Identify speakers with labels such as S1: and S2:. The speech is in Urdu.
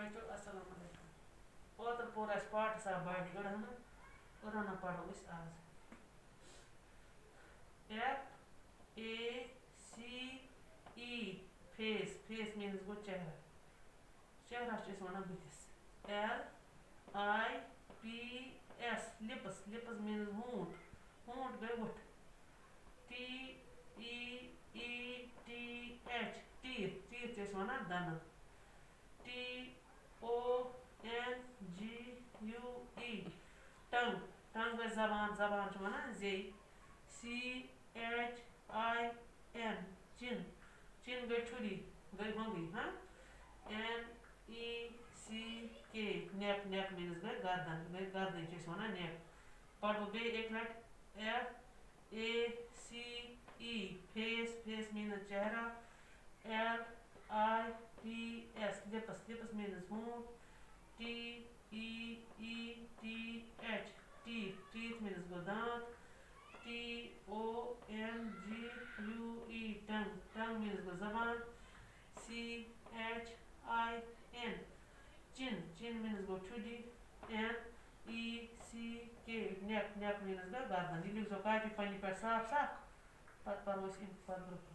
S1: بچو السلام علیکم اوتر پور اس پارٹس آف باڈی گڑھنا پڑھو اس آز F A C E face face means گو چہرہ چہرہ چھ ونان بتس L I P S lips lips means ہونٹ ہونٹ گئی وٹھ T E E T H teeth teeth چھ ونان دندن T O N G U E tongue tongue گئی زبان زبان چھ ونان زی سی ایچ آئی این چن چن گئی ٹھوری گئی بونگی ہاں این ای سی کے نیک نیک مینز گئی گردن گئی گردن چھ ونان نیک پڑھو بے ایک لٹ F A C E face face means چہرہ L I P S lips lips means ہونٹ T E E T H teeth teeth means گو دانت T O N G U E tongue tongue means گو زبان سی ایچ آئی این چن چن مینز گو ٹھوڈی این ای سی کے نیک نیک مینز گو گردن یہ لکھ زو کاپی پنہ پہ صاف صاف پتہ پرو اس پتہ